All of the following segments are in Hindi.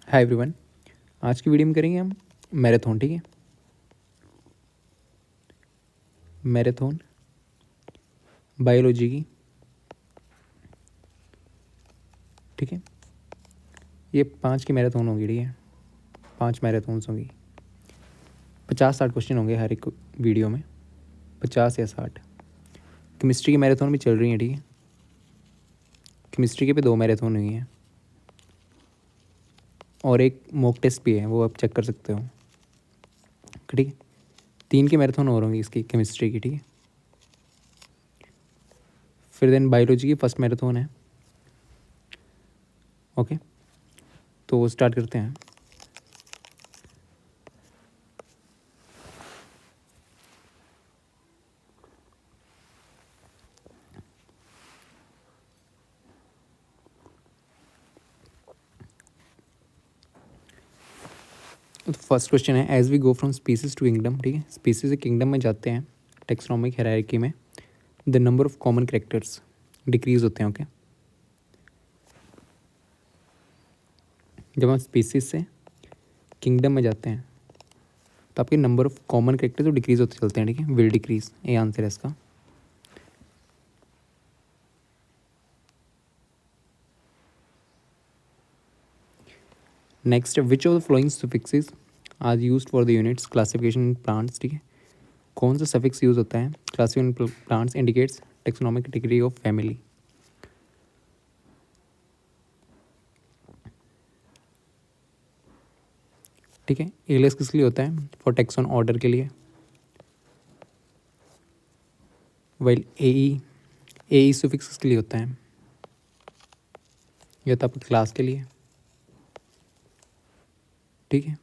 Hi everyone. आज की वीडियो में करेंगे हम मैराथन। ठीक है, मैराथन बायोलॉजी की। ठीक है, ये 5 की मैराथन होगी। ठीक है, 5 मैराथन्स होंगी। 50-60 क्वेश्चन होंगे हर एक वीडियो में, 50 या 60। केमिस्ट्री की मैराथन भी चल रही है। ठीक है, केमिस्ट्री के पे 2 मैराथन हुई हैं और एक मॉक टेस्ट भी है, वो आप चेक कर सकते हो। ठीक है, 3 की मैराथन और होंगी इसकी, केमिस्ट्री की। ठीक है, फिर देन बायोलॉजी की फर्स्ट मैराथन है। ओके, तो स्टार्ट करते हैं। तो फर्स्ट क्वेश्चन है, as we go from species to kingdom. ठीक है, स्पीसीज से किंगडम में जाते हैं टेक्सोनोमिक हायरार्की में, the number of common characters decrease होते हैं। ओके, जब हम स्पीसीज से किंगडम में जाते हैं तो आपके नंबर ऑफ कॉमन कैरेक्टर तो डिक्रीज होते चलते हैं। ठीक है, विल डिक्रीज, ये आंसर है इसका। Next, which of the following suffixes are used for the units classification in plants. ठीक है, कौन सा सफिक्स यूज होता है classification plants, indicates taxonomic degree of family. ठीक है, एलियस किस लिए होता है, फॉर टेक्सोन ऑर्डर के लिए, वाइल ए सुफिक्स किसके लिए होता है, ये होता है आपकी क्लास के लिए। ठीक है,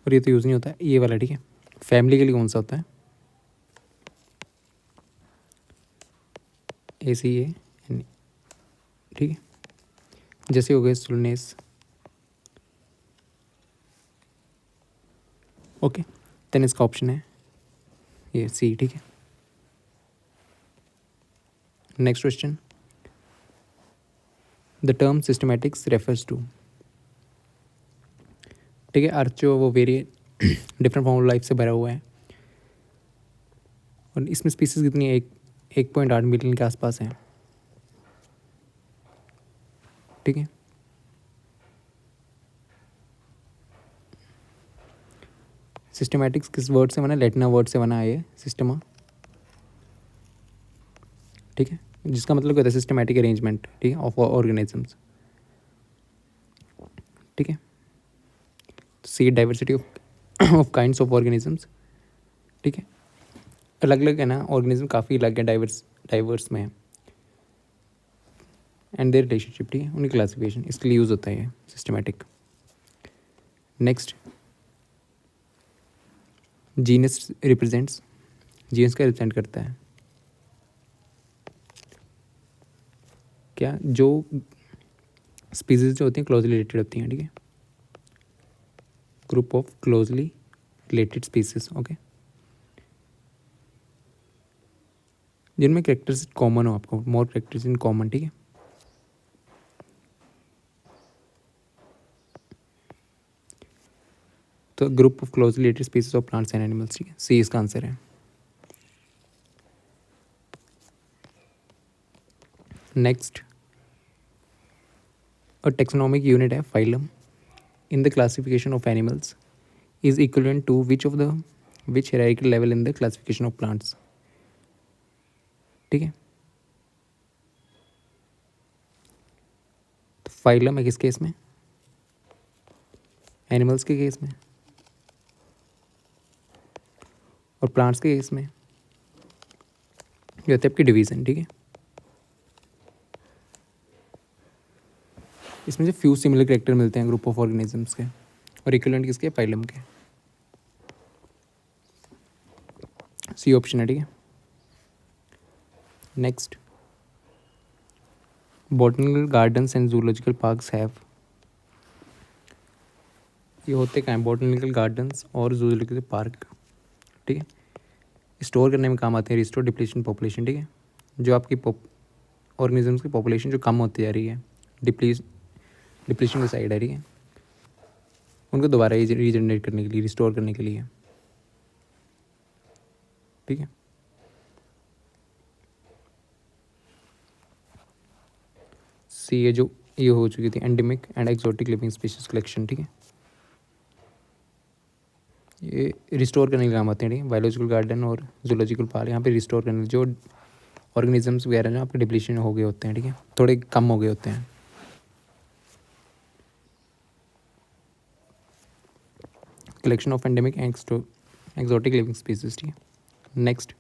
और ये तो यूज़ नहीं होता है, ये वाला। ठीक है, फैमिली के लिए कौन सा होता है, ACA। ठीक है, जैसे हो गए सुलनेस। ओके, देन इसका ऑप्शन है ये सी। ठीक है, next question, the term systematics refers to. ठीक है, अर्थ जो वो very different form of life से भरा हुआ है और इसमें स्पीसीज कितनी है, 1.8 मिलियन के आसपास है। ठीक है, सिस्टमैटिक्स किस वर्ड से बना, लैटिना वर्ड से बना है ये सिस्टमा। ठीक है, जिसका मतलब क्या होता है, सिस्टमैटिक अरेंजमेंट। ठीक है, ऑफ ऑर्गेनिजम्स। ठीक है, C diversity of kinds of organisms. ठीक है, अलग अलग है ना, ऑर्गेनिज्म काफ़ी अलग है, डाइवर्स में है, एंड देयर रिलेशनशिप। ठीक है, उनकी क्लासिफिकेशन, इसके लिए यूज़ होता है ये systematic. Next, genus represents, genus का रिप्रेजेंट करता है क्या, जो स्पीसीज जो होती हैं क्लोजली रिलेटेड होती हैं। ठीक है, group of closely related species. Okay, जिनमें कैरेक्टर्स कॉमन हो, आपको मोर कैरेक्टर्स इन कॉमन। ठीक है, तो group of closely related species of plants and animals. ठीक है, सी इसका आंसर है। नेक्स्ट, a taxonomic unit है phylum in the classification of animals is equivalent to which hierarchical level in the classification of plants। ठीक है, तो फाइलम है किस केस में, एनिमल्स के केस में, और प्लांट्स के केस में ये होता है आपकी डिवीजन। ठीक है, इसमें से फ्यू सिमिलर कैरेक्टर मिलते हैं ग्रुप ऑफ ऑर्गेनिजम्स के, और इक्विवेलेंट किसके, फाइलम के। सी ऑप्शन है। ठीक है, next, botanical gardens and zoological parks have. ये होते क्या हैं, बॉटनिकल गार्डन्स और जूलॉजिकल पार्क। ठीक है, स्टोर करने में काम आते हैं, रिस्टोर डिप्लीशन पॉपुलेशन। ठीक है, जो आपकी ऑर्गेनिजम्स की पॉपुलेशन जो कम होती जा रही है, डिप्लीस डिप्लीशन की साइड है, ठीक है, उनको दोबारा रीजनरेट करने के लिए, रिस्टोर करने के लिए, ठीक है। सी ये जो ये हो चुकी थी endemic and exotic living species collection, ठीक है, ये रिस्टोर करने के काम आते हैं, ठीक है। बायोलॉजिकल गार्डन और जूलॉजिकल पार्क यहाँ पे रिस्टोर करने, जो ऑर्गेनिजम्स वगैरह जो आपके डिप्लीशन हो गए होते हैं, ठीक है, थोड़े कम हो गए होते हैं। Collection of endemic exotic living species, ठीक है। Next,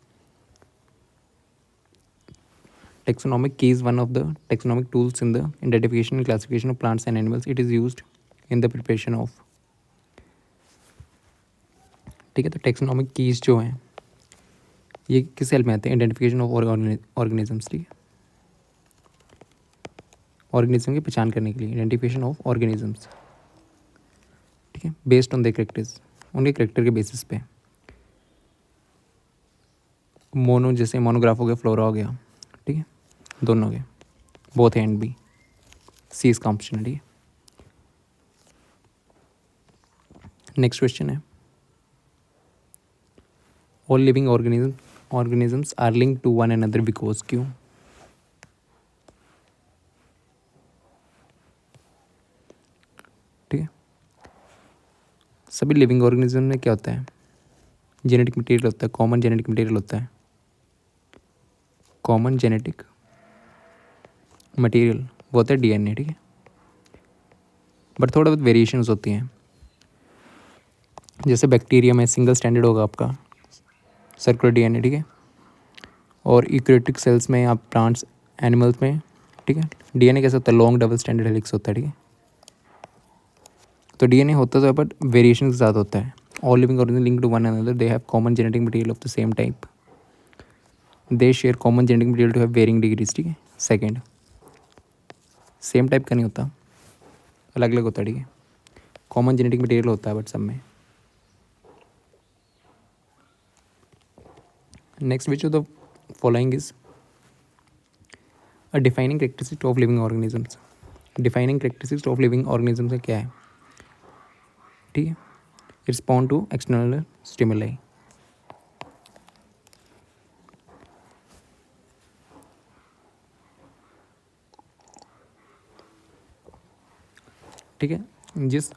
taxonomic key is one of the taxonomic tools in the identification and classification of plants and animals. It is used in the preparation of, ठीक है। तो टैक्सोनॉमिक कीज जो हैं ये किस हेल्प में आते हैं, आइडेंटिफिकेशन ऑफ ऑर्गेनिजम्स, ठीक है, ऑर्गेनिज्म की पहचान करने के लिए, आइडेंटिफिकेशन ऑफ ऑर्गेनिजम्स, ठीक है, बेस्ड ऑन द करेक्टर्स, उनके करेक्टर के बेसिस पे। मोनो जैसे मोनोग्राफ हो गया, फ्लोरा हो गया, ठीक है, दोनों हो गए, both A and B, C इसका ऑप्शन है, ठीक है। नेक्स्ट क्वेश्चन है, all living organisms are linked to one another because, क्यों, ठीक है। सभी लिविंग ऑर्गेनिज्म में क्या होता है, जेनेटिक मटेरियल होता है, कॉमन जेनेटिक मटेरियल होता है, कॉमन जेनेटिक मटेरियल वो होता है डीएनए, ठीक है, बट थोड़ा बहुत वेरिएशंस होती हैं। जैसे बैक्टीरिया में सिंगल स्टैंडर्ड होगा आपका सर्कुलर डीएनए, ठीक है, और यूकेरियोटिक सेल्स में, आप प्लांट्स एनिमल्स में, ठीक है, डीएनए कैसा होता है, लॉन्ग डबल स्टैंडर्ड हेलिक्स होता है, ठीक है। तो डीएनए होता तो है बट वेरिएशन के साथ होता है। All living organism link to one another, they have common genetic material of the same type, they share common genetic material to have varying degrees, ठीक है। सेकेंड, सेम टाइप का नहीं होता, अलग अलग होता है, ठीक है, कॉमन जेनेटिक मटेरियल होता है बट सब में। Next, which of the following is a defining characteristic of living organisms, defining characteristics of living organisms का क्या है, ठीक है, रिस्पॉन्ड टू एक्सटर्नल स्टिमुलाई, ठीक है, जिस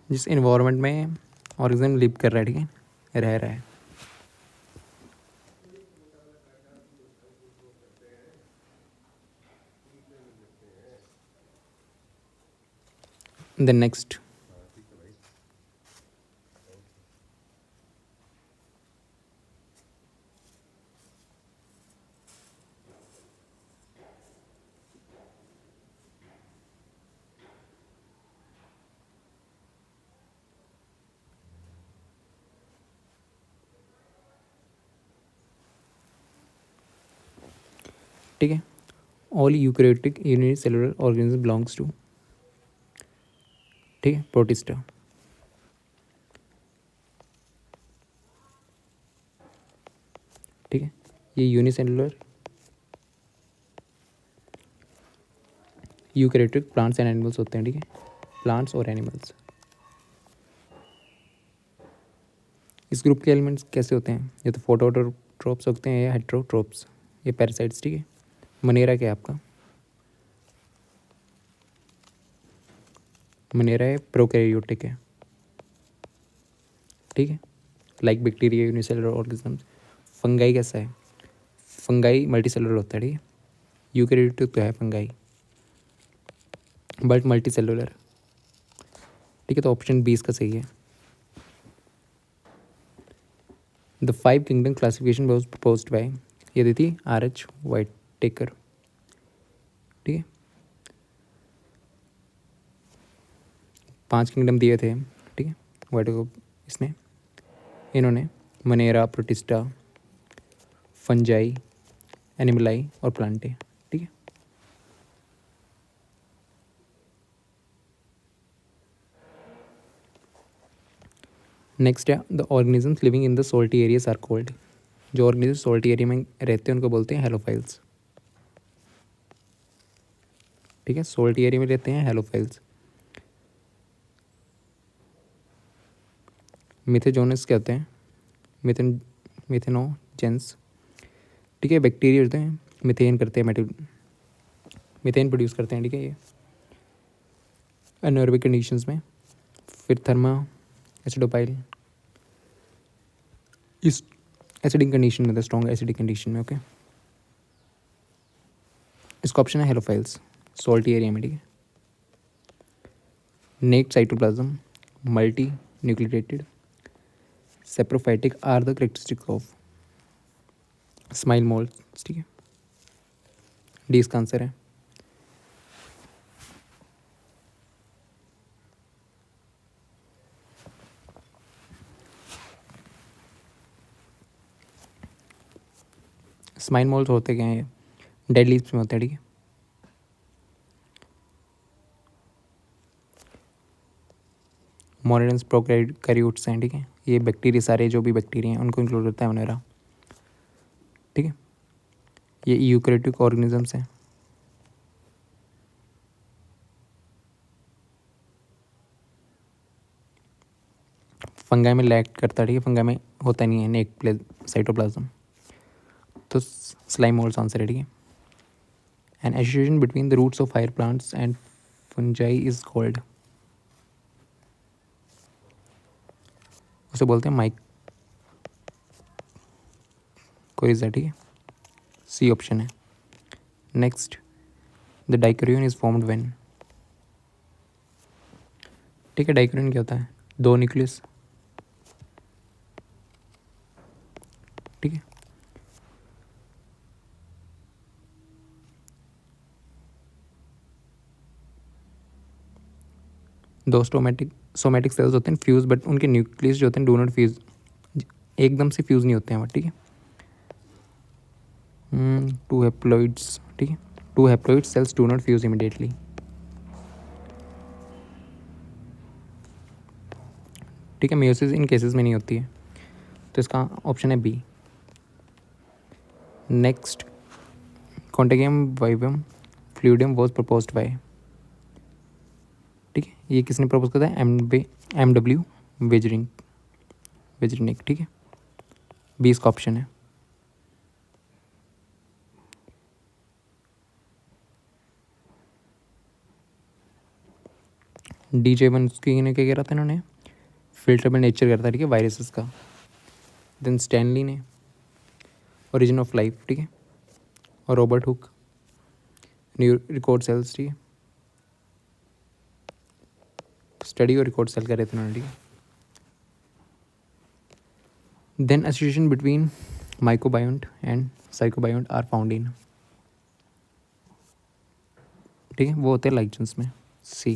जिस इन्वायरमेंट में ऑर्गेनिज्म लिव कर रहा है, ठीक है, रह रहा है। देन नेक्स्ट, ठीक है, all eukaryotic unicellular organism belongs to, ठीक है, प्रोटिस्टा, ठीक है, ये unicellular eukaryotic plants and animals होते हैं, ठीक है, प्लांट्स और एनिमल्स। इस ग्रुप के एलिमेंट्स कैसे होते हैं, ये तो फोटोट्रोप्स होते हैं या हेट्रोट्रोप्स, ये पैरासाइट्स, ठीक है। मनेरा क्या है आपका, मनेरा है प्रोकैरियोटिक है, ठीक है, like bacteria unicellular organisms. Fungi कैसा है, फंगाई मल्टीसेलुलर होता है, ठीक है, यूकैरियोटिक तो है फंगाई बट मल्टीसेलुलर, ठीक है, तो ऑप्शन 20 का सही है। The 5 kingdom classification was proposed by, ये दी थी R.H. Whittaker, ठीक है, 5 किंगडम दिए थे, ठीक है, Whittaker इसने, इन्होंने मनेरा, प्रोटिस्टा, फंजाई, एनिमलाई और प्लांटे, ठीक है। नेक्स्ट है, the organisms living in the salty areas are called, जो ऑर्गेनिज्म सॉल्टी एरिया में रहते हैं उनको बोलते हैं हेलोफाइल्स, ठीक है। सोल्टी एरिया में रहते हैं हेलोफाइल्स। मिथेजोनस क्या होते हैं? मिथेनोजेंस, ठीक है। बैक्टीरिया होते हैं, मिथेन करते हैं, मिथेन प्रोड्यूस करते हैं, ठीक है। ये एनारोबिक कंडीशंस में। फिर थर्मा एसिडोपाइल इस एसिडिक कंडीशन में, स्ट्रॉन्ग एसिडिक कंडीशन में, ओके। इसका ऑप्शन है हेलोफाइल्स, सॉल्टी एरिया में, ठीक है। Naked cytoplasm, multi nucleated, saprophytic are the characteristics of स्माइल मोल्ड्स, ठीक है। डी इसका आंसर है। स्माइल मोल्ड्स होते क्या हैं? ये डेड लीव्स में होते हैं, ठीक है। मोनेडन्स प्रोकैरियोट्स हैं, ठीक है। ये बैक्टीरिया, सारे जो भी बैक्टीरिया हैं उनको इंक्लूड करता है मोनेरा, ठीक है। ये यूकैरियोटिक ऑर्गेनिजम्स हैं। फंगाई में लैक्ट करता है, ठीक है। फंगाई में होता नहीं है नेक साइटोप्लाज्म, तो स्लाइम मोल्ड्स आंसर है, ठीक है। An association between the roots of higher plants and fungi is called, उसे बोलते हैं माइकोरिज़ा, ठीक है। सी ऑप्शन है। Next, the dikaryon is formed when, ठीक है। डाइकोरियन क्या होता है? दो न्यूक्लियस, ठीक है। दो सोमैटिक सेल्स होते हैं फ्यूज, बट उनके न्यूक्लियस जो होते हैं डू नॉट फ्यूज, एकदम से फ्यूज नहीं होते हैं, ठीक है। टू हैप्लॉइड्स, ठीक है। Two haploid cells do not fuse immediately, ठीक है। मेयोसिस इन केसेस में नहीं होती है, तो इसका ऑप्शन है B. Next, contagium vivum fluidum was proposed by, ठीक है। ये किसने प्रपोज किया था? MW वेजरिनिक, ठीक है। बी इसका ऑप्शन है। DJ1 उसकी ने क्या कह रहा था इन्होंने? फिल्टरेबल नेचर करता है, ठीक है, वायरसेस का। देन स्टैनली ने ओरिजिन ऑफ लाइफ, ठीक है। और Robert Hooke new record cells, ठीक है। स्टडी और रिकॉर्ड सेल कर रहे थे उन्होंने, ठीक है। Then association between mycobiont and phycobiont are found in, ठीक है। वो होते हैं लाइचन्स में, सी,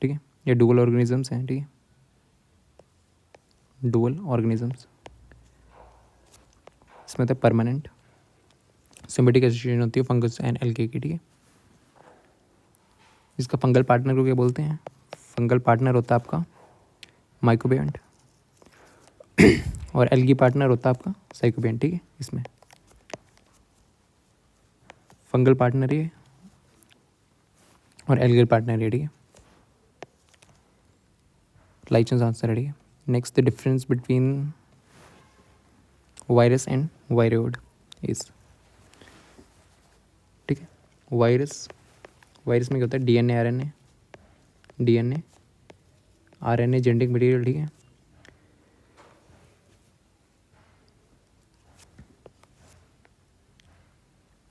ठीक है। ये डुअल ऑर्गेनिजम्स हैं, ठीक है। डुअल ऑर्गेनिजम्स, इसमें होता है परमानेंट। सिम्बियोटिक एसोसिएशन होती है फंगस एंड एल्गे की, ठीक है। इसका फंगल पार्टनर को क्या बोलते हैं? फंगल पार्टनर होता है आपका माइक्रोबायोन्ट, और एल्गी पार्टनर होता है आपका साइकोबायोन्ट, ठीक है। इसमें फंगल पार्टनर ये और एल्गल पार्टनर ये, ठीक है। लाइचन्स आंसर है, ठीक है। Next, the difference between virus and viroid is, ठीक है। वायरस में क्या होता है? DNA RNA जेनेटिक मटेरियल, ठीक है।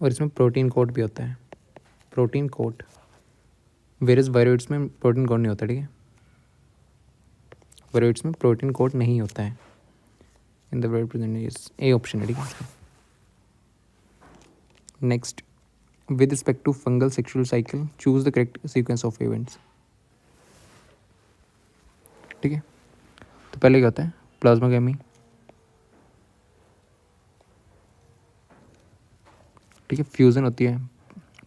और इसमें प्रोटीन कोड भी होता है, प्रोटीन कोड। वेरियस वायरोइड्स में प्रोटीन कोड नहीं होता, ठीक है। वायरोइड्स में प्रोटीन कोड नहीं होता है in the word present, A option है, ठीक है। Next, with respect to fungal sexual cycle choose the correct sequence of events, ठीक है। तो पहले क्या होता है? प्लाज्मागैमी, ठीक है। फ्यूजन होती है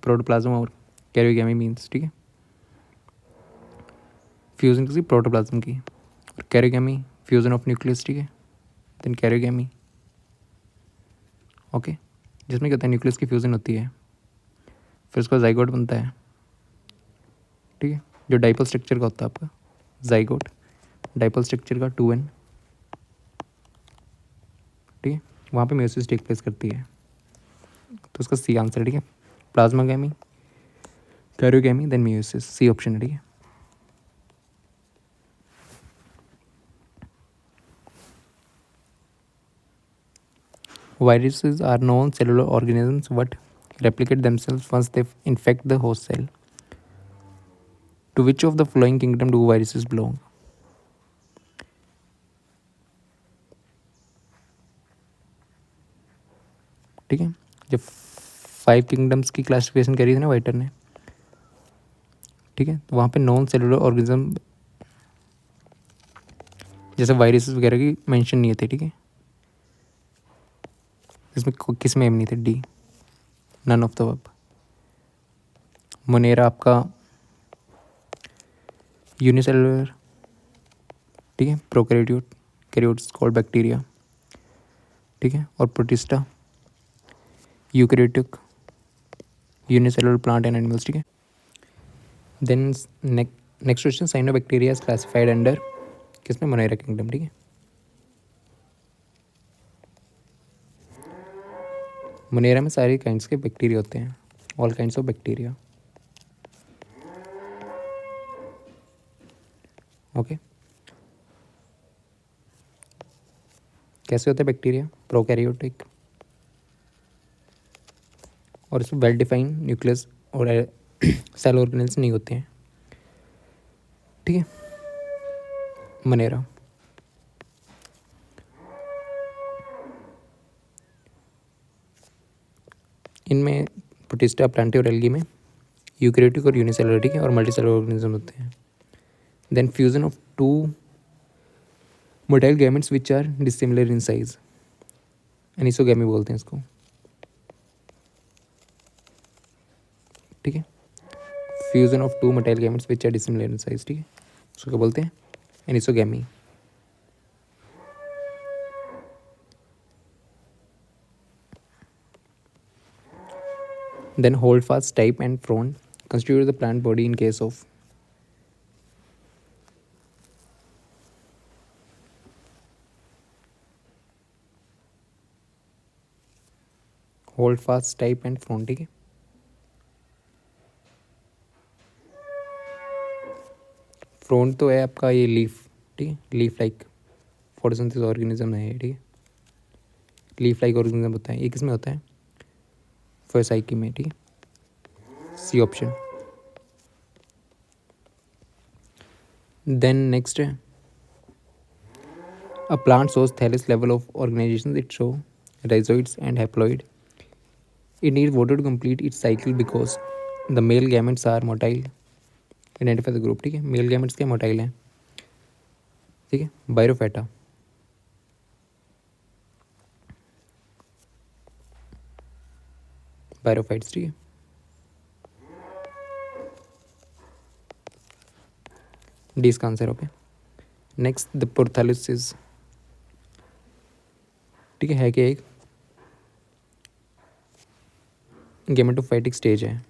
प्रोटोप्लाज्म और कैरियोगैमी मीन्स, ठीक है। फ्यूजन किसी प्रोटोप्लाज्म की, और कैरियोगैमी फ्यूजन ऑफ न्यूक्लियस, ठीक है। Then karyogamy, okay. जिसमें क्या होता है, न्यूक्लियस की फ्यूज़न होती है, फिर उसका जाइगोट बनता है, ठीक है, जो डाइपोल स्ट्रक्चर का होता है आपका जाइगोट, डाइपोल स्ट्रक्चर का 2n, ठीक है, वहाँ पे मेयोसिस टेक प्लेस करती है, तो उसका सी आंसर, ठीक है, plasmogamy, karyogamy, then meiosis, C option है, ठीक है। Viruses are non-cellular organisms what replicate themselves once they infect the host cell. To which of the following kingdom do viruses belong? ठीक है, जब 5 किंगडम्स की क्लासिफिकेशन करी थी ना वाइटर ने, ठीक है, तो वहाँ पे नॉन सेलुलर ऑर्गेनिज्म जैसे वायरसेस वगैरह की मेंशन नहीं थे, ठीक है, इसमें किस में एम नहीं थे, D, none of the above. Monera आपका यूनिसेलुलर, ठीक है, प्रोकैरियोट, कैरियोट्स कॉल्ड बैक्टीरिया, ठीक है, और protista eukaryotic, unicellular plant and animals, ठीक है। Then next question, cyanobacteria is classified under, किसमें, मोनेरा किंगडम, ठीक है। मोनेरा में सारे काइंड्स के बैक्टीरिया होते हैं, all kinds of bacteria, okay. कैसे होते हैं बैक्टीरिया, प्रोकैरियोटिक, और इसमें वेल डिफाइंड न्यूक्लियस और सेल ऑर्गेनेल्स नहीं होते हैं, ठीक है। मोनेरा, इनमें प्रोटिस्टा, प्लांटी और एल्गी में यूकैरियोटिक और यूनिसेलुलर, ठीक है, और मल्टीसेलुलर ऑर्गेनिज्म होते हैं। Then fusion of 2 motile gametes which are dissimilar in size, anisogamy बोलते हैं इसको, ठीक है, fusion of 2 motile gametes which are dissimilar in size, ठीक है, उसको क्या बोलते हैं, anisogamy. Then holdfast type and frond constitute the plant body in case of, holdfast type and frond, ठीक है। फ्रोंड तो है आपका ये लीफ, ठीक है, लीफ लाइक फोटोसिंथेसिस ऑर्गेनिज्म है, ठीक है, लीफ लाइक ऑर्गेनिज्म होता है, ये किस में होता है, फोसाइकी में, ठीक है, सी ऑप्शन। देन नेक्स्ट है, a plant shows thallus level of organization, it show rhizoids and haploid, it needs water to complete its cycle because the male gametes are motile, identify the group, ठीक है, मेल गैमेट्स के मोटाइल हैं, ठीक है, बायरोफेटा, बायरोफाइट्स, ठीक है। डी इसका आंसर, ओके। नेक्स्ट द प्रोथैलिस, ठीक है कि एक गैमेटोफाइटिक स्टेज है,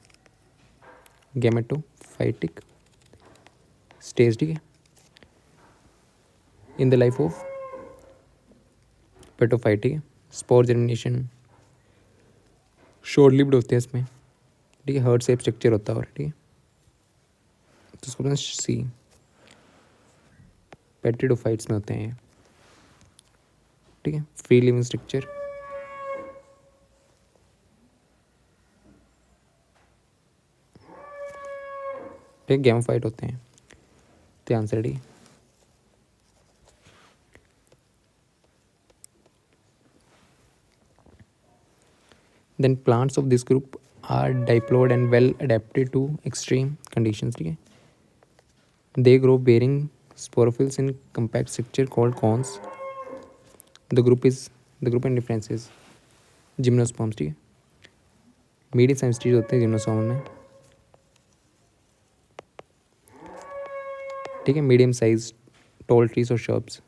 गैमेटोफाइटिक स्टेज, ठीक है, इन द लाइफ ऑफ पेटोफाइट, ठीक है, स्पोर जर्मिनेशन शॉर्ट लिव्ड होते हैं इसमें, ठीक है, हार्ट शेप स्ट्रक्चर होता है, और ठीक है, तो उसको बोलते हैं सी, पेट्रिडोफाइट्स में होते हैं, ठीक है, फ्री लिविंग स्ट्रक्चर, ठीक है, गैमोफाइट होते हैं, तो answer D. Then plants of this group are diploid and well adapted to extreme conditions, ठीक है, they grow bearing sporophylls in compact structure called cones, the group and differences, gymnosperms, ठीक है, मीडियम साइज ट्रीज होते हैं जिम्नोस्पर्म में, ठीक है, मीडियम साइज टॉल ट्रीज और शर्ब्स,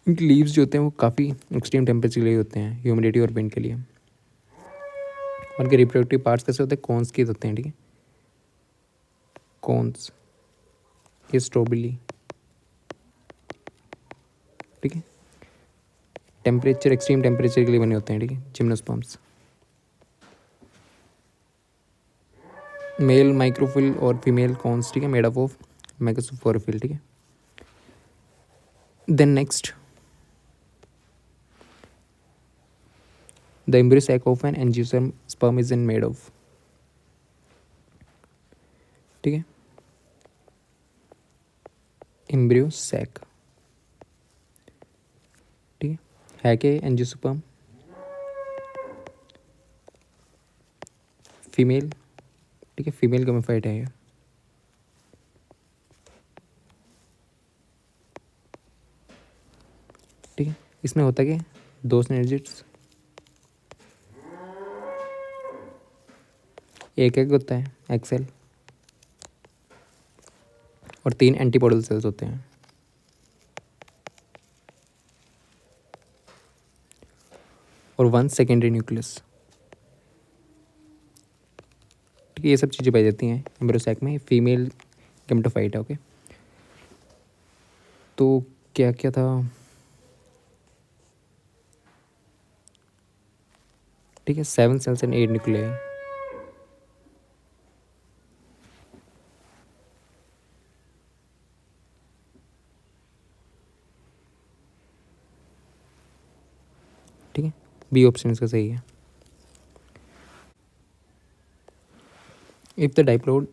इनके लीव्स जो होते हैं वो काफ़ी एक्सट्रीम टेम्परेचर के लिए होते हैं, ह्यूमिडिटी और विंड के लिए। उनके रिप्रोडक्टिव पार्ट्स कैसे होते हैं, कॉन्स के होते हैं, ठीक है, कॉन्स, ये स्ट्रॉबेरी, ठीक है, टेम्परेचर एक्सट्रीम टेम्परेचर के लिए बने होते हैं, ठीक है, जिम्नोस्पर्म्स। मेल माइक्रोफिल और फीमेल कॉन्स, ठीक है, मेड अप ऑफ मेगास्पोरोफिल, ठीक है। Then next, the embryo sac of an angiosperm is in made of, ठीक है, एम्ब्रियो सैक, ठीक है कि एंजियोस्पर्म, फीमेल, ठीक है, फीमेल गैमेटोफाइट है ये, ठीक है। इसमें होता है कि दो सिनर्जिड्स, एक एग होता है, एग सेल, और 3 एंटीपोडल सेल्स होते हैं, और 1 सेकेंडरी न्यूक्लियस, ठीक है। ये सब चीज़ें पाई जाती हैं एम्ब्रियो सैक में, फीमेल गैमेटोफाइट है, ओके। तो क्या क्या था, ठीक है, 7 सेल्स एंड 8 न्यूक्लियाई, ठीक है, बी ऑप्शन इसका सही है। If the diploid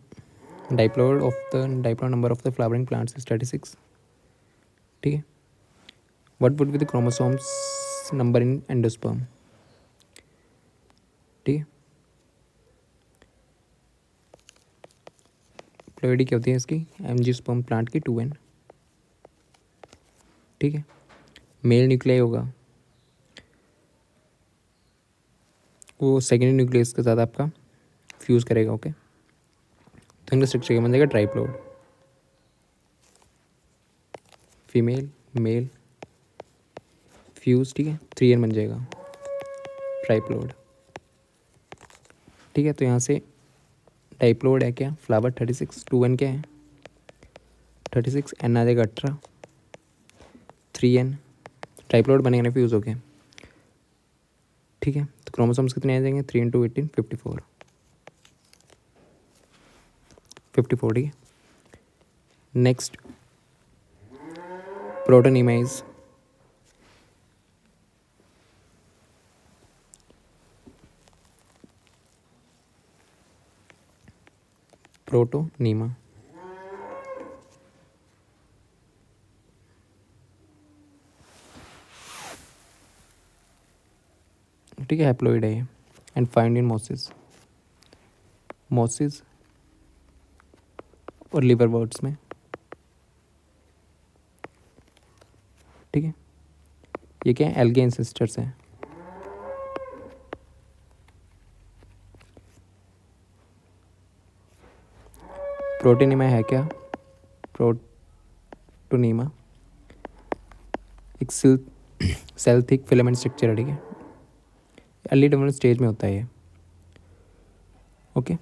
number of the flowering plants is 36, ठीक है, what would be the chromosomes number in endosperm, ठीक है। प्लोइडी क्या होती है इसकी, एंजियोस्पर्म प्लांट की 2n, ठीक है। मेल न्यूक्लियाई होगा, वो सेकेंडरी न्यूक्लियस के साथ आपका फ्यूज़ करेगा, ओके। तो इनका स्ट्रक्चर क्या बन जाएगा, ट्राइप्लोड, फीमेल मेल फ्यूज, ठीक है, 3n बन जाएगा, ट्राइप्लोड, ठीक है। तो यहाँ से डाइप्लोड है क्या, फ्लावर 36, 2n क्या है 36, n आ जाएगा 18, 3n, ट्राइप्लोड बनेगा ना, फ्यूज़ हो गया, ठीक है। तो क्रोमोसोम्स कितने आ जाएंगे, 3 × 18 54, 54, ठीक है। नेक्स्ट, प्रोटोनीमाइज, प्रोटोनीमा, ठीक है, हैप्लोइड है एंड फाइंड इन मोसिस और लिवर बर्ड्स में, ठीक है। ये क्या है, एल्गे एंसेस्टर्स हैं, प्रोटोनीमा है क्या, प्रोटोनीमा एक सेल थिक फिलामेंट स्ट्रक्चर है, ठीक है, अर्ली डेवलपमेंट स्टेज में होता है ये, okay.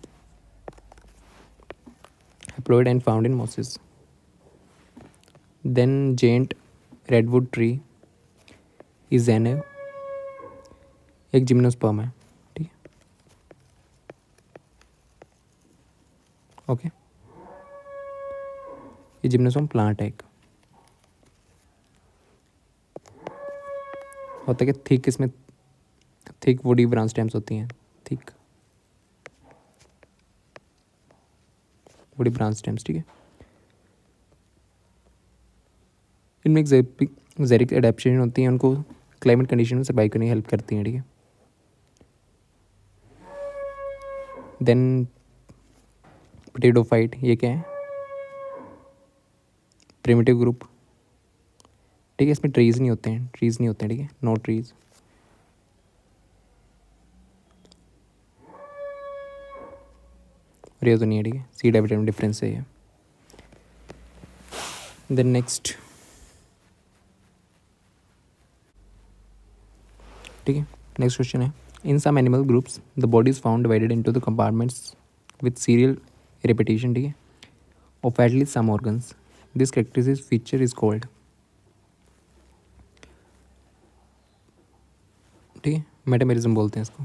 Haploid and found in mosses. Then giant redwood tree is an एक जिम्नोस्पर्म है, ठीक है, ओके। ये जिम्नोस्पर्म प्लांट है एक, होता है कि थिक, इसमें थिक वुडी ब्रांच स्टेम्स होती हैं, थिक वुडी ब्रांच स्टेम्स, ठीक है। इनमें जेरिक एडेप्टेशन होती हैं, उनको क्लाइमेट कंडीशन में सर्वाइव करने की हेल्प करती हैं, ठीक है। देन पोटेटोफाइट, ये क्या है, प्रिमिटिव ग्रुप, ठीक है। इसमें ट्रीज नहीं होते हैं, ठीक है, नो ट्रीज। और ये तो नहीं है, ठीक है, सीड हैबिटेट में डिफरेंस है ये। देन नेक्स्ट, ठीक है। नेक्स्ट क्वेश्चन है, in some animal groups the body is found divided into the compartments with serial repetition, ठीक है, of at least some organs, this characteristic feature is called, ठीक है, मेटामेरिज्म बोलते हैं इसको,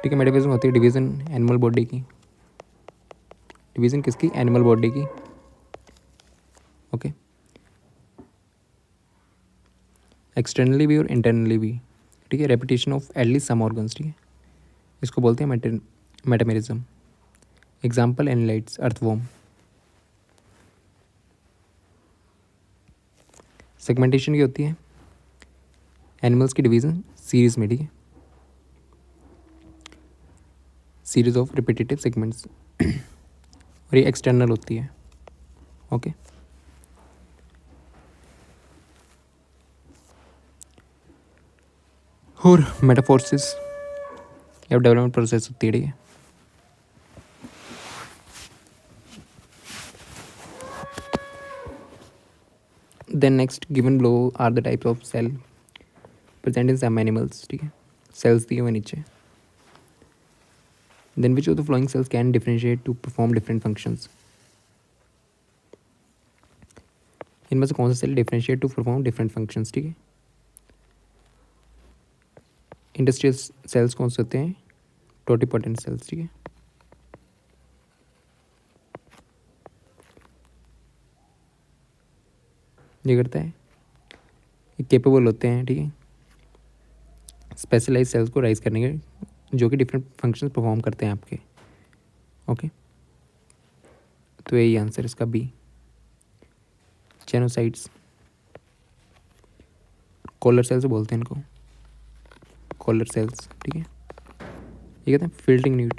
ठीक है। मेटामेरिज्म होती है डिवीजन एनिमल बॉडी की, डिवीजन किसकी, एनिमल बॉडी की, ओके, एक्सटर्नली भी और इंटरनली भी, ठीक है, repetition of at least some organs, ठीक है, इसको बोलते हैं metamerism. Example annelids, earthworm. Segmentation की होती है एनिमल्स की डिवीजन सीरीज में, ठीक है, सीरीज ऑफ रिपीटेटिव सेगमेंट्स, और ये एक्सटर्नल होती है, ओके। और मेटाफोर्सिस या डेवलपमेंट प्रोसेस होती है, ठीक है। Then next, given below are the types of cell present in some animals, ठीक है, सेल्स दिए हुए नीचे। Then which of the following cells can differentiate to perform different functions, इनमें से कौन सा cell differentiate to perform different functions, ठीक है। इंडस्ट्रियल सेल्स कौन से होते हैं, टोटिपोटेंट सेल्स, ठीक है। ये करता है, ये केपेबल होते हैं, ठीक है, स्पेशलाइज सेल्स को राइज करने के, जो कि डिफरेंट फंक्शंस परफॉर्म करते हैं आपके, ओके। तो यही आंसर इसका बी, चेनोसाइट्स, कॉलर सेल्स बोलते हैं इनको, कॉलर सेल्स, ठीक है। ये कहते हैं फिल्टरिंग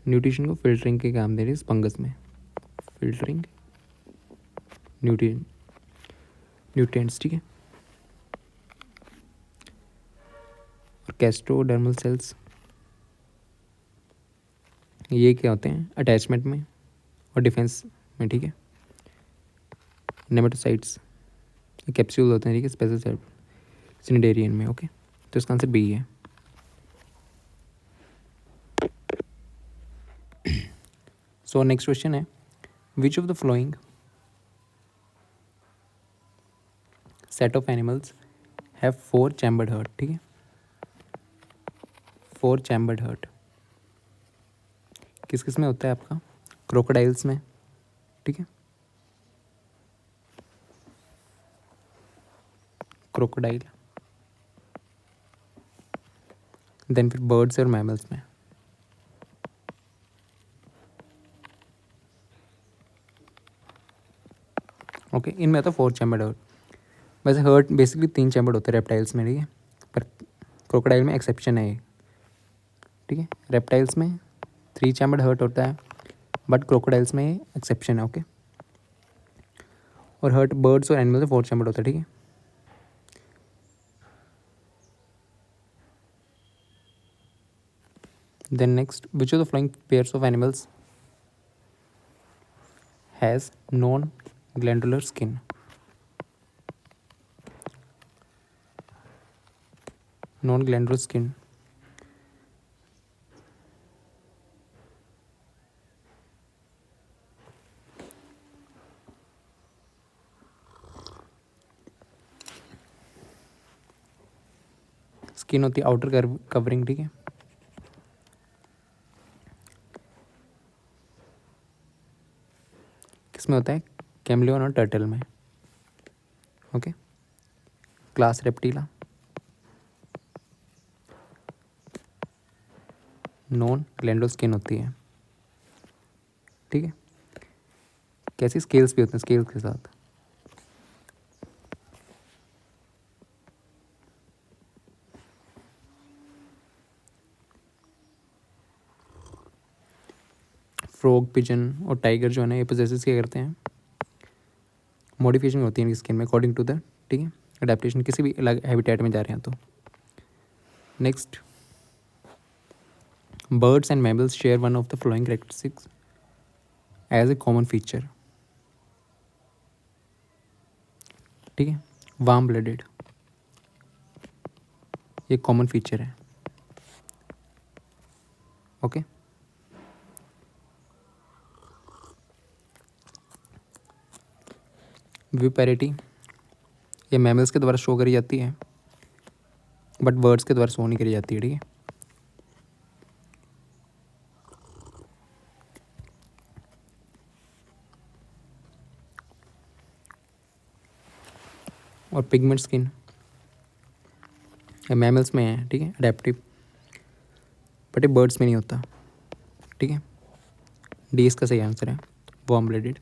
न्यूट्रिशन को फिल्टरिंग के काम दे रहे हैं इस फंगस में, फिल्टरिंग न्यूट्रिएंट्स, ठीक है। और कैस्ट्रोडर्मल सेल्स, ये क्या होते हैं, अटैचमेंट में और डिफेंस में, ठीक है। नेमेटोसाइट्स, कैप्सूल होते हैं, ठीक है, स्पेशल सेल सिनिडेरियन में, ओके। तो इसका आंसर बी है। सो नेक्स्ट क्वेश्चन है, विच of the flowing set of animals have 4 chambered heart, ठीक है, 4 चैम्बर्ड हार्ट किस किस में होता है आपका, क्रोकोडाइल्स में, ठीक है, क्रोकोडाइल, देन फिर बर्ड्स और मैमल्स में, ओके। इनमें आता है 4 चैम्बर्ड हार्ट। वैसे हार्ट बेसिकली 3 चैम्बर्ड होते हैं रेप्टाइल्स में, ठीक है, पर क्रोकोडाइल में एक्सेप्शन है ये, ठीक है। रेप्टाइल्स में 3 चैम्बर्ड हार्ट होता है, बट क्रोकोडाइल्स में ये एक्सेप्शन है, ओके। और हार्ट बर्ड्स और एनिमल्स में 4 चैम्बर्ड होता है, ठीक है। Then next, which of the following pairs of animals has non glandular skin, non glandular skin, skin होती है आउटर कवरिंग, ठीक है। किसमें होता है, कैमलियन और टर्टल में, okay. Class reptilia, non glandular skin होती है, ठीक है। कैसी स्केल्स भी होते हैं, स्केल्स के साथ, फ्रॉग, पिजन और टाइगर जो है ना, ये पोजेसिस क्या करते हैं, मॉडिफिकेशन होती है इनकी स्किन में अकॉर्डिंग टू द, ठीक है, अडेप्टेशन, किसी भी अलग हैबिटेट में जा रहे हैं तो। Next, birds and mammals share one of the following characteristics as a common feature, ठीक है। वार्म ब्लडेड, ये कॉमन फीचर है। ओके, विपैरिटी ये मैमल्स के द्वारा शो करी जाती है, बट बर्ड्स के द्वारा शो नहीं करी जाती है। ठीक है, और पिगमेंट स्किन ये मैमल्स में है। ठीक है, अडेप्टिव, बट ये बर्ड्स में नहीं होता। ठीक है, डी इसका सही आंसर है, warm blooded.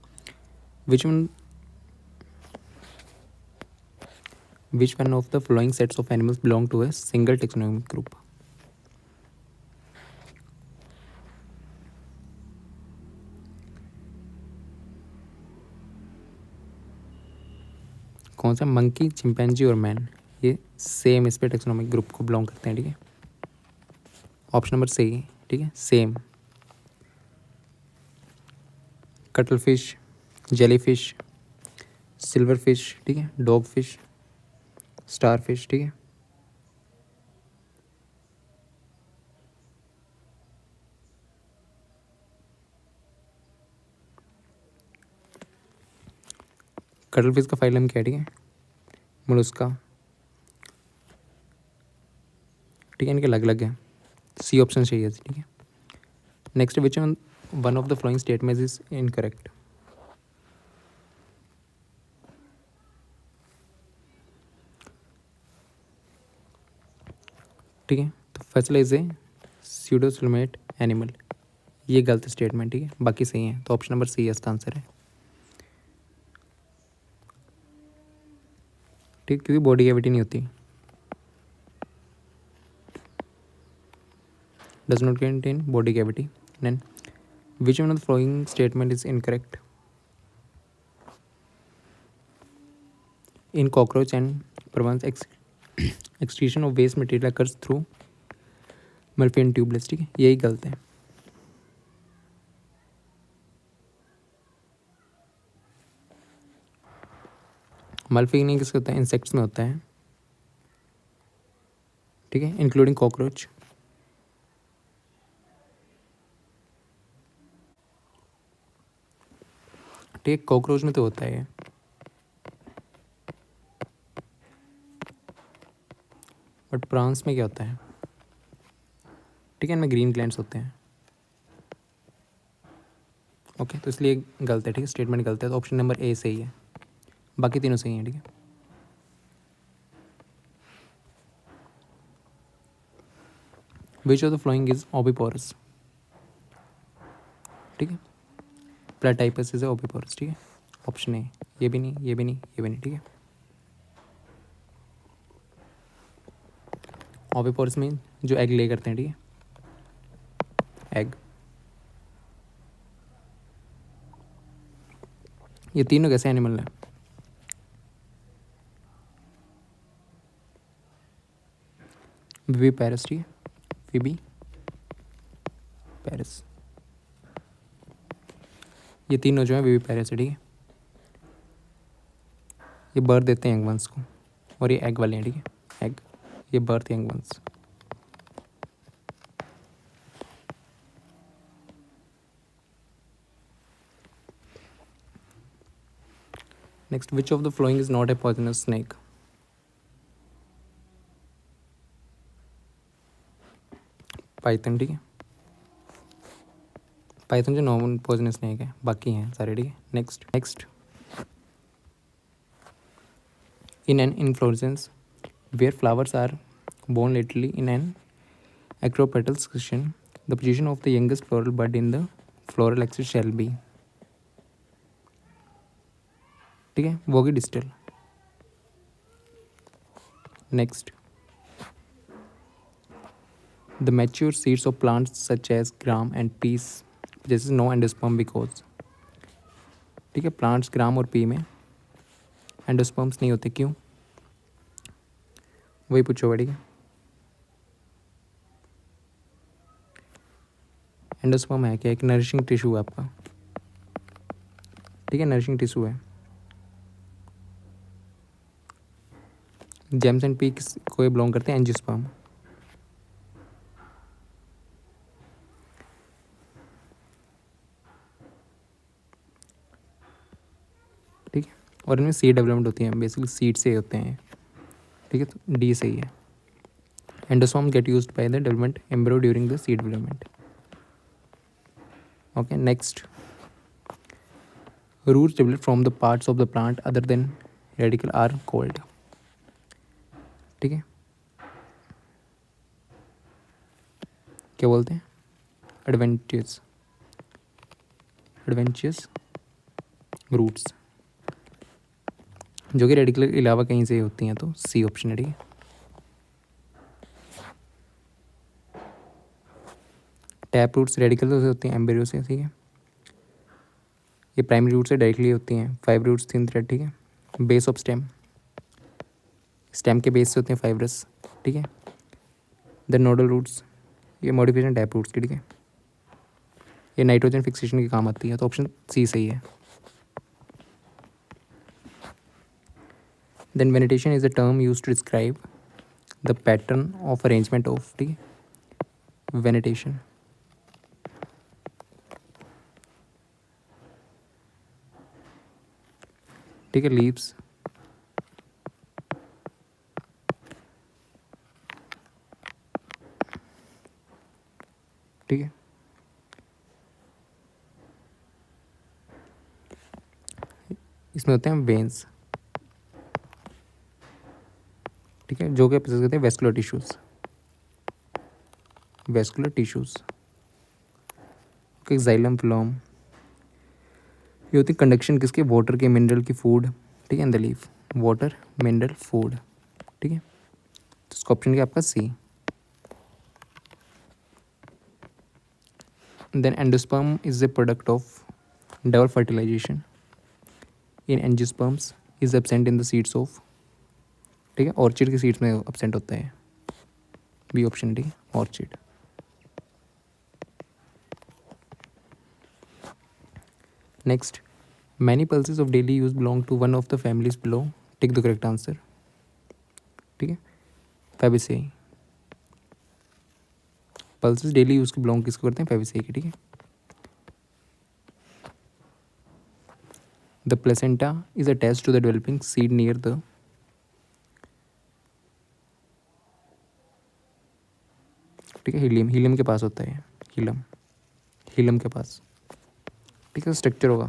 Which one of the following sets of animals belong to a single taxonomic group? कौन सा? मंकी, चिंपैंजी और मैन, ये सेम इस पे टेक्सोनोमिक ग्रुप को बिलोंग करते हैं। ठीक है, ऑप्शन नंबर सही है। ठीक है, same. Cuttle fish, jelly fish, silver fish, ठीक है, डॉग फिश, स्टार फिश। ठीक है, कटल फिश का फाइलम क्या है? ठीक है, मोलस्का। ठीक है, इनके अलग अलग है, सी ऑप्शन चाहिए। ठीक है, next, which one of the following statement is incorrect? ठीक है, तो फैसला इज ए स्यूडोसोलमेट एनिमल, ये गलत स्टेटमेंट। ठीक है, बाकी सही है, तो ऑप्शन नंबर सी इसका आंसर है। ठीक, क्योंकि बॉडी कैविटी नहीं होती, does not contain body cavity. Then which one of the following statement is incorrect? In cockroach and prawns excretion of waste material occurs through malpighian tubules. ठीक है, यही गलत है। मल्फिंग नहीं किसका होता है? इंसेक्ट्स में होता है। ठीक है, इंक्लूडिंग कॉकरोच। ठीक है, कॉकरोच में तो होता है, बट प्रॉन्स में क्या होता है? ठीक है, इनमें ग्रीन ग्लैंड्स होते हैं। ओके, तो इसलिए गलत है। ठीक है, स्टेटमेंट गलत है, तो ऑप्शन नंबर ए सही है, बाकी तीनों सही हैं। ठीक है, विच of the following is oviparous? ठीक है, प्लेटाइपस इज ओविपोरस। ठीक है, ऑप्शन ए। ये भी नहीं, ये भी नहीं, ये भी नहीं। ठीक है, ओविपोरस में जो एग ले करते हैं। ठीक है, एग। ये तीनों कैसे एनिमल है? विवी पैरस। ठीक है, विवी पैरस, ये तीनों जो है विवी पैरस है। ठीक है, ये बर्थ देते हैं यंग वंस को, और ये एग वाले हैं। ठीक है, एग, ये birth young ones. Next, which of the following is not a poisonous snake? Python. ठीक है, पाइथन जो नॉन पॉइजनस स्नेक है, बाकी हैं सारे। ठीक है, next, in an inflorescence where flowers are born laterally in an acropetal section, the position of the youngest floral bud in the floral axis shall be? ठीक है, वो होगी distal. Next, the mature seeds of plants such as gram and peas जैसे नो एंडोस्पर्म बिकॉज। ठीक है, प्लांट्स ग्राम और पी में एंडोस्पर्म्स नहीं होते, क्यों? वही पूछो। ठीक है, एंडोस्पर्म है क्या? एक नरिशिंग टिश्यू है आपका। ठीक है, नरिशिंग टिश्यू है। जेम्स एंड पीक्स को बिलोंग करते हैं एंजियोस्पर्म। ठीक है, और इनमें सीड डेवलपमेंट होती है, बेसिकली सीड से होते हैं। ठीक है, तो डी सही है। Endosperm get used by the development embryo during the seed development. Okay, next, roots developed from the parts of the plant other than radicle are called। ठीक है, क्या बोलते हैं? एडवेंटियस, एडवेंटियस रूट्स, जो कि रेडिकल के अलावा कहीं से होती हैं, तो सी ऑप्शन है। ठीक है, टैप रूट्स रेडिकल से होती हैं एम्ब्रियो से। ठीक है, ये प्राइमरी रूट से डायरेक्टली होती हैं। 5 रूट्स, 3 थ्रेड। ठीक है, बेस ऑफ स्टेम, स्टेम के बेस से होते हैं फाइब्रस। ठीक है, द नोडल रूट्स, ये मॉडिफिकेशन टैप रूट्स की। ठीक है, ये नाइट्रोजन फिक्सेशन के काम आती है, तो ऑप्शन सी सही है। Then venation is the term use to describe the pattern of arrangement of. ठीक है, वेनिटेशन। ठीक है, लीव्स। ठीक है, इसमें होते हैं वेन्स। ठीक है, जो कि पोसेस करते हैं vascular tissues, vascular tissues. Xylem, phloem, ये होती है कंडक्शन किसके? वाटर के, मिनरल की, फूड। ठीक है, in the leaf, water, mineral, food. ठीक है, तो इसका ऑप्शन क्या आपका? C. Then endosperm is the product of double fertilization in angiosperms is absent in the seeds of. ठीक है, ऑर्चिड की सीड्स में एब्सेंट होता है। B option, D, orchid. Next, many pulses of daily use belong to one of the families below. Tick the correct answer. ठीक है, फेबिसेई। पल्सेस डेली यूज के बिलोंग किसको करते हैं? फेबिसेई के। ठीक है, the placenta is attached to the developing seed near the. ठीक है, हीलियम, हीलियम के पास होता है, हीलम, हीलम के पास। ठीक है, स्ट्रक्चर होगा।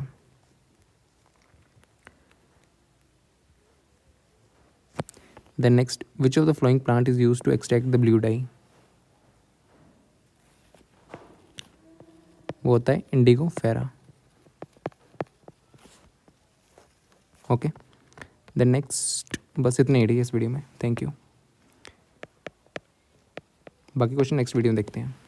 Then next, which of the following plant is use to extract the blue dye? वो होता है इंडिगो फेरा। ओके, देन नेक्स्ट, बस इतने ही है इस वीडियो में। Thank you. बाकी क्वेश्चन नेक्स्ट वीडियो में देखते हैं।